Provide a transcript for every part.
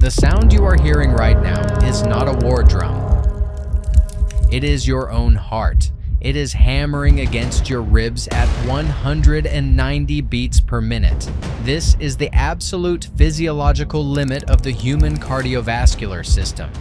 The sound you are hearing right now is not a war drum. It is your own heart. It is hammering against your ribs at 190 beats per minute. This is the absolute physiological limit of the human cardiovascular system.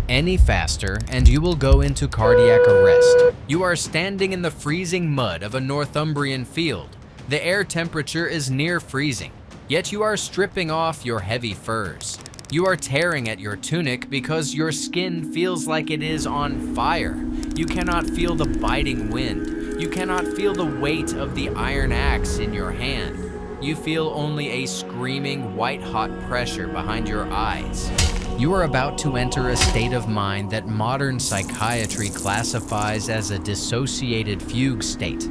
Any faster and you will go into cardiac arrest. You are standing in the freezing mud of a Northumbrian field. The air temperature is near freezing, yet you are stripping off your heavy furs. You are tearing at your tunic because your skin feels like it is on fire. You cannot feel the biting wind. You cannot feel the weight of the iron axe in your hand. You feel only a screaming white-hot pressure behind your eyes. You are about to enter a state of mind that modern psychiatry classifies as a dissociated fugue state.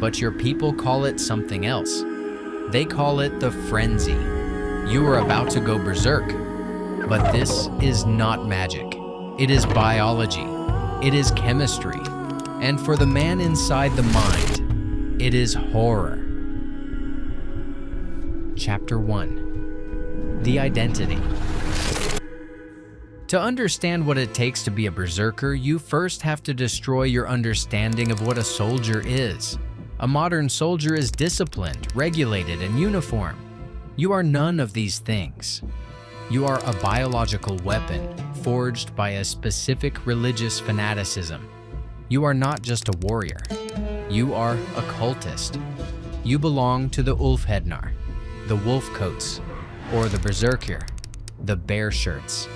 But your people call it something else. They call it the frenzy. You are about to go berserk. But this is not magic. It is biology. It is chemistry. And for the man inside the mind, it is horror. Chapter 1. The Identity. To understand what it takes to be a berserker, you first have to destroy your understanding of what a soldier is. A modern soldier is disciplined, regulated, and uniform. You are none of these things. You are a biological weapon forged by a specific religious fanaticism. You are not just a warrior. You are a cultist. You belong to the Ulfhednar, the Wolfcoats, or the Berserker, the Bear Shirts.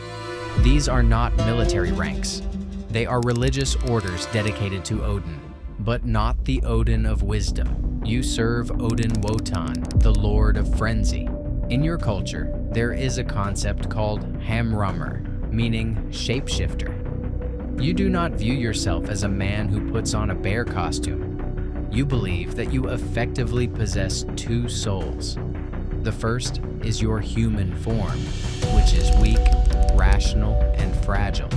These are not military ranks. They are religious orders dedicated to Odin, but not the Odin of wisdom. You serve Odin Wotan, the Lord of Frenzy. In your culture, there is a concept called Hamrummer, meaning shapeshifter. You do not view yourself as a man who puts on a bear costume. You believe that you effectively possess two souls. The first is your human form, which is weak, rational, and fragile.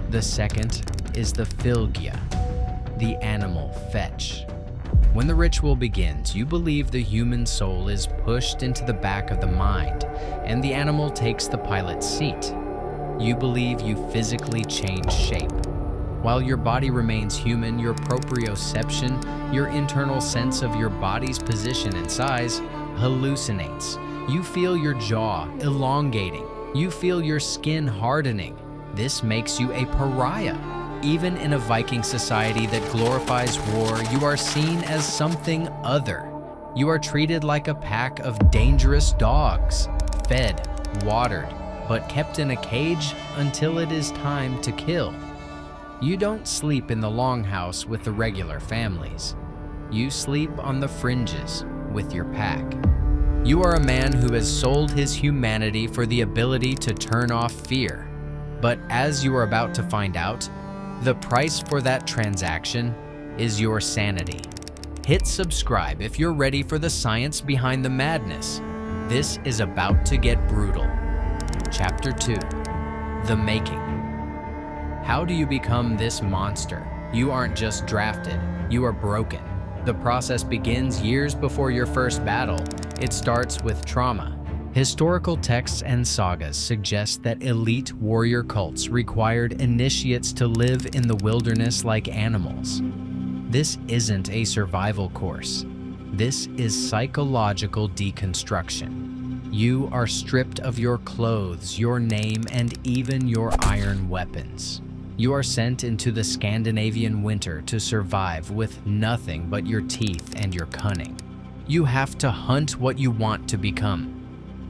The second is the Fylgja, the animal fetch. When the ritual begins, you believe the human soul is pushed into the back of the mind, and the animal takes the pilot's seat. You believe you physically change shape. While your body remains human, your proprioception, your internal sense of your body's position and size, hallucinates. You feel your jaw elongating. You feel your skin hardening. This makes you a pariah. Even in a Viking society that glorifies war, you are seen as something other. You are treated like a pack of dangerous dogs, fed, watered, but kept in a cage until it is time to kill. You don't sleep in the longhouse with the regular families. You sleep on the fringes with your pack. You are a man who has sold his humanity for the ability to turn off fear. But as you are about to find out, the price for that transaction is your sanity. Hit subscribe if you're ready for the science behind the madness. This is about to get brutal. Chapter 2. The Making. How do you become this monster? You aren't just drafted, you are broken. The process begins years before your first battle. It starts with trauma. Historical texts and sagas suggest that elite warrior cults required initiates to live in the wilderness like animals. This isn't a survival course. This is psychological deconstruction. You are stripped of your clothes, your name, and even your iron weapons. You are sent into the Scandinavian winter to survive with nothing but your teeth and your cunning. You have to hunt what you want to become.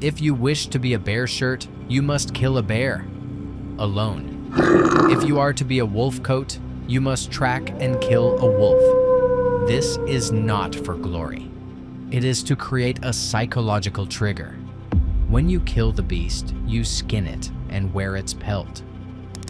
If you wish to be a bear shirt, you must kill a bear, alone. If you are to be a wolf coat, you must track and kill a wolf. This is not for glory. It is to create a psychological trigger. When you kill the beast, you skin it and wear its pelt.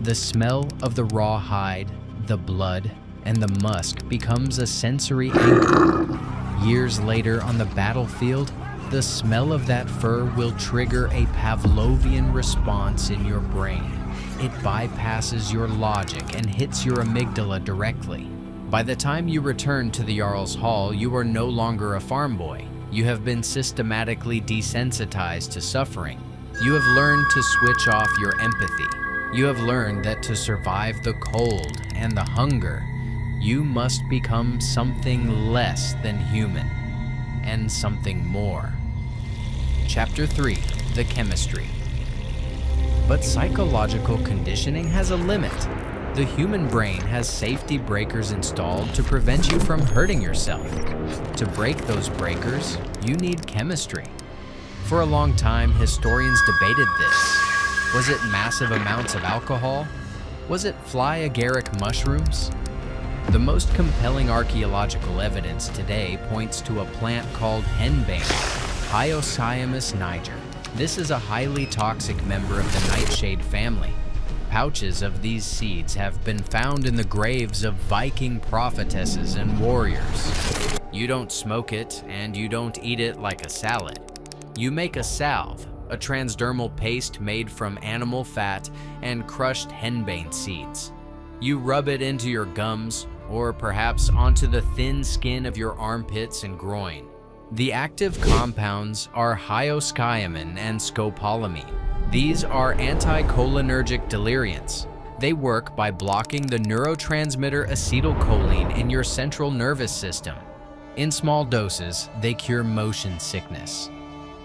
The smell of the raw hide, the blood, and the musk becomes a sensory anchor. Years later on the battlefield, the smell of that fur will trigger a Pavlovian response in your brain. It bypasses your logic and hits your amygdala directly. By the time you return to the Jarl's Hall, you are no longer a farm boy. You have been systematically desensitized to suffering. You have learned to switch off your empathy. You have learned that to survive the cold and the hunger, you must become something less than human and something more. Chapter 3: The Chemistry. But psychological conditioning has a limit. The human brain has safety breakers installed to prevent you from hurting yourself. To break those breakers, you need chemistry. For a long time, historians debated this. Was it massive amounts of alcohol? Was it fly agaric mushrooms? The most compelling archaeological evidence today points to a plant called henbane, Hyoscyamus niger. This is a highly toxic member of the nightshade family. Pouches of these seeds have been found in the graves of Viking prophetesses and warriors. You don't smoke it, and you don't eat it like a salad. You make a salve, a transdermal paste made from animal fat and crushed henbane seeds. You rub it into your gums, or perhaps onto the thin skin of your armpits and groin. The active compounds are hyoscyamin and scopolamine. These are anticholinergic deliriants. They work by blocking the neurotransmitter acetylcholine in your central nervous system. In small doses, they cure motion sickness.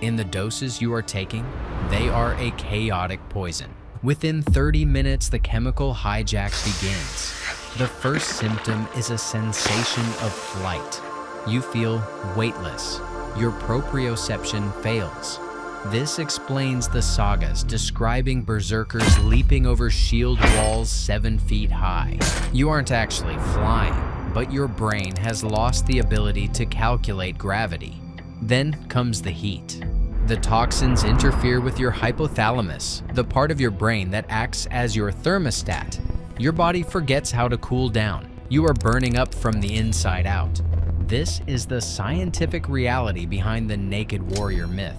In the doses you are taking, they are a chaotic poison. Within 30 minutes, the chemical hijack begins. The first symptom is a sensation of flight. You feel weightless. Your proprioception fails. This explains the sagas describing berserkers leaping over shield walls 7 feet high. You aren't actually flying, but your brain has lost the ability to calculate gravity. Then comes the heat. The toxins interfere with your hypothalamus, the part of your brain that acts as your thermostat. Your body forgets how to cool down. You are burning up from the inside out. This is the scientific reality behind the naked warrior myth.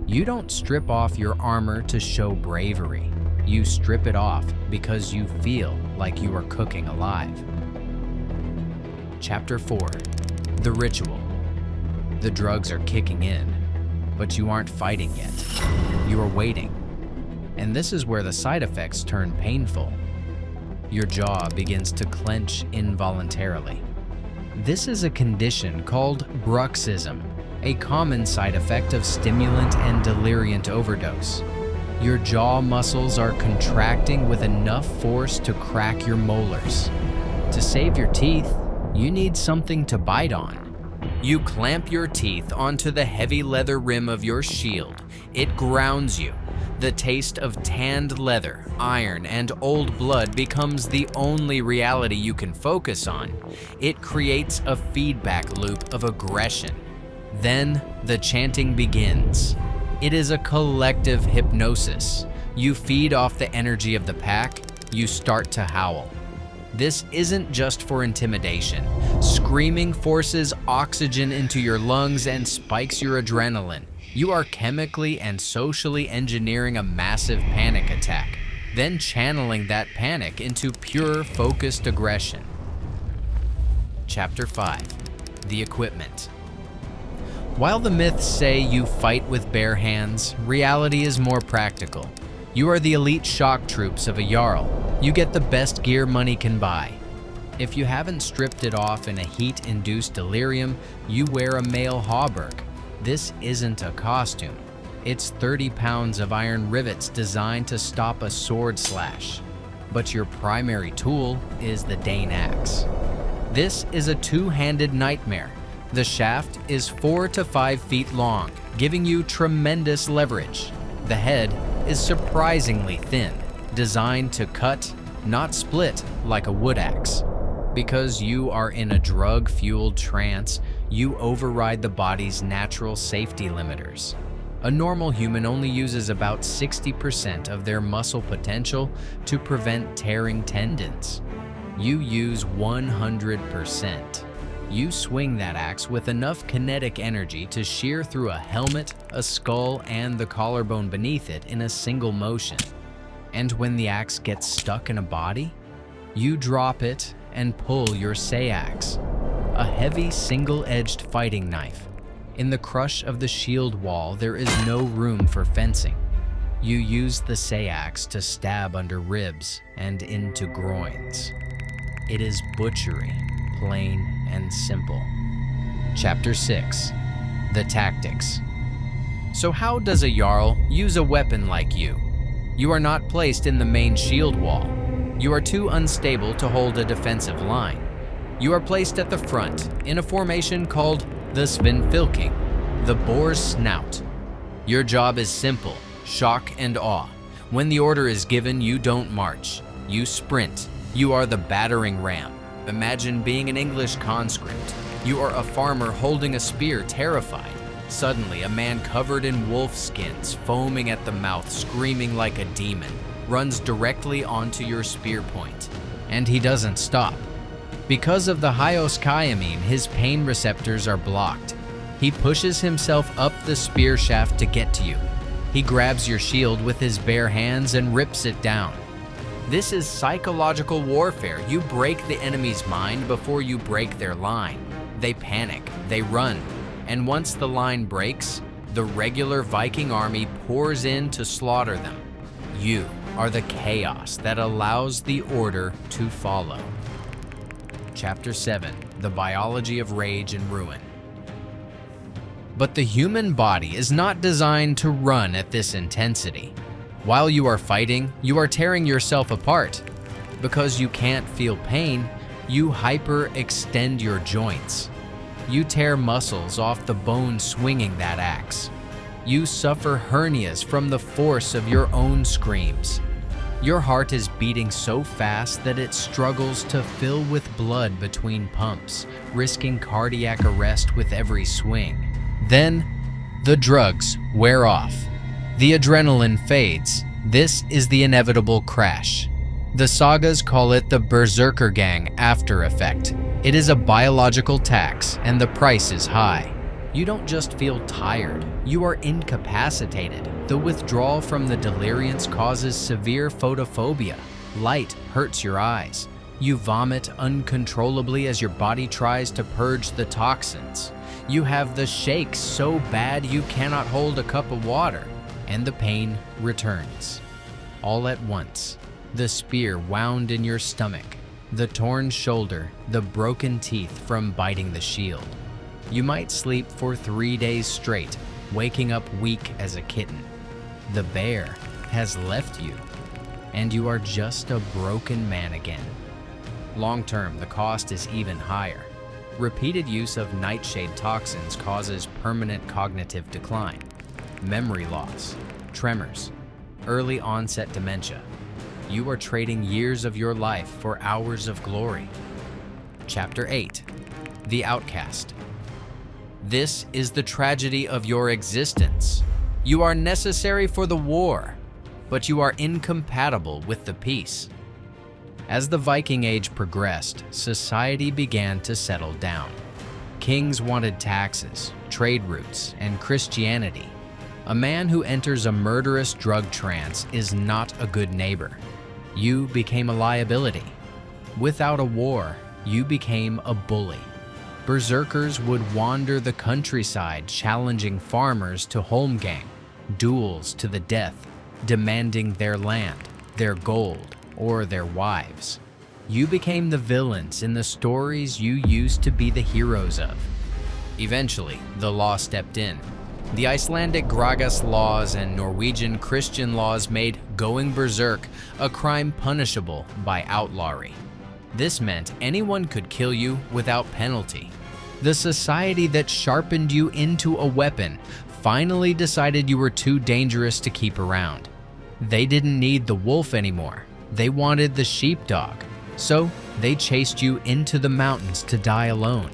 You don't strip off your armor to show bravery. You strip it off because you feel like you are cooking alive. Chapter 4: The Ritual. The drugs are kicking in, but you aren't fighting yet. You are waiting. And this is where the side effects turn painful. Your jaw begins to clench involuntarily. This is a condition called bruxism, a common side effect of stimulant and deliriant overdose. Your jaw muscles are contracting with enough force to crack your molars. To save your teeth, you need something to bite on. You clamp your teeth onto the heavy leather rim of your shield. It grounds you. The taste of tanned leather, iron, and old blood becomes the only reality you can focus on. It creates a feedback loop of aggression. Then the chanting begins. It is a collective hypnosis. You feed off the energy of the pack, you start to howl. This isn't just for intimidation. Screaming forces oxygen into your lungs and spikes your adrenaline. You are chemically and socially engineering a massive panic attack, then channeling that panic into pure, focused aggression. Chapter 5: The Equipment. While the myths say you fight with bare hands, reality is more practical. You are the elite shock troops of a Jarl. You get the best gear money can buy. If you haven't stripped it off in a heat-induced delirium, you wear a mail hauberk. This isn't a costume. It's 30 pounds of iron rivets designed to stop a sword slash. But your primary tool is the Dane axe. This is a two-handed nightmare. The shaft is 4 to 5 feet long, giving you tremendous leverage. The head is surprisingly thin, designed to cut, not split, like a wood axe. Because you are in a drug-fueled trance, you override the body's natural safety limiters. A normal human only uses about 60% of their muscle potential to prevent tearing tendons. You use 100%. You swing that axe with enough kinetic energy to shear through a helmet, a skull, and the collarbone beneath it in a single motion. And when the axe gets stuck in a body, you drop it and pull your seax, a heavy single-edged fighting knife. In the crush of the shield wall, there is no room for fencing. You use the sayax to stab under ribs and into groins. It is butchery, plain and simple. Chapter 6. The Tactics. So how does a Jarl use a weapon like you? You are not placed in the main shield wall. You are too unstable to hold a defensive line. You are placed at the front in a formation called the Svinfylking, the boar's snout. Your job is simple: shock and awe. When the order is given, you don't march. You sprint. You are the battering ram. Imagine being an English conscript. You are a farmer holding a spear, terrified. Suddenly, a man covered in wolf skins, foaming at the mouth, screaming like a demon, runs directly onto your spear point. And he doesn't stop. Because of the hyoscyamine, his pain receptors are blocked. He pushes himself up the spear shaft to get to you. He grabs your shield with his bare hands and rips it down. This is psychological warfare. You break the enemy's mind before you break their line. They panic, they run, and once the line breaks, the regular Viking army pours in to slaughter them. You are the chaos that allows the order to follow. Chapter 7. The Biology of Rage and Ruin. But the human body is not designed to run at this intensity. While you are fighting, you are tearing yourself apart. Because you can't feel pain, you hyperextend your joints. You tear muscles off the bone swinging that axe. You suffer hernias from the force of your own screams. Your heart is beating so fast that it struggles to fill with blood between pumps, risking cardiac arrest with every swing. Then, the drugs wear off. The adrenaline fades. This is the inevitable crash. The sagas call it the Berserker Gang after effect. It is a biological tax, and the price is high. You don't just feel tired, you are incapacitated. The withdrawal from the deliriance causes severe photophobia. Light hurts your eyes. You vomit uncontrollably as your body tries to purge the toxins. You have the shakes so bad you cannot hold a cup of water, and the pain returns. All at once, the spear wound in your stomach, the torn shoulder, the broken teeth from biting the shield. You might sleep for 3 days straight, waking up weak as a kitten. The bear has left you, and you are just a broken man again. Long term, the cost is even higher. Repeated use of nightshade toxins causes permanent cognitive decline, memory loss, tremors, early onset dementia. You are trading years of your life for hours of glory. Chapter 8. The Outcast. This is the tragedy of your existence. You are necessary for the war, but you are incompatible with the peace. As the Viking Age progressed, society began to settle down. Kings wanted taxes, trade routes, and Christianity. A man who enters a murderous drug trance is not a good neighbor. You became a liability. Without a war, you became a bully. Berserkers would wander the countryside challenging farmers to holmgang, duels to the death, demanding their land, their gold, or their wives. You became the villains in the stories you used to be the heroes of. Eventually, the law stepped in. The Icelandic Gragas laws and Norwegian Christian laws made going berserk a crime punishable by outlawry. This meant anyone could kill you without penalty. The society that sharpened you into a weapon finally decided you were too dangerous to keep around. They didn't need the wolf anymore. They wanted the sheepdog. So they chased you into the mountains to die alone.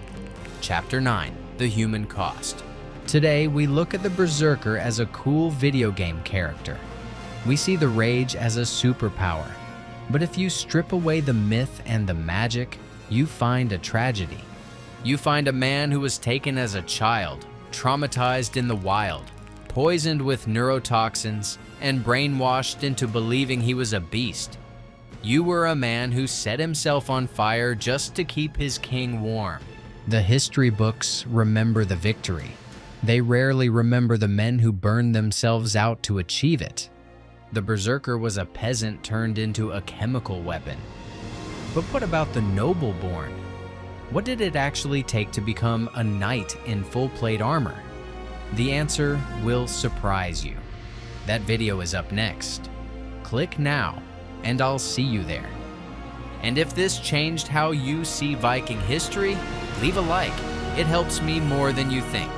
Chapter 9. The Human Cost. Today, we look at the Berserker as a cool video game character. We see the rage as a superpower. But if you strip away the myth and the magic, you find a tragedy. You find a man who was taken as a child, traumatized in the wild, poisoned with neurotoxins, and brainwashed into believing he was a beast. You were a man who set himself on fire just to keep his king warm. The history books remember the victory. They rarely remember the men who burned themselves out to achieve it. The Berserker was a peasant turned into a chemical weapon. But what about the noble-born? What did it actually take to become a knight in full plate armor? The answer will surprise you. That video is up next. Click now, and I'll see you there. And if this changed how you see Viking history, leave a like. It helps me more than you think.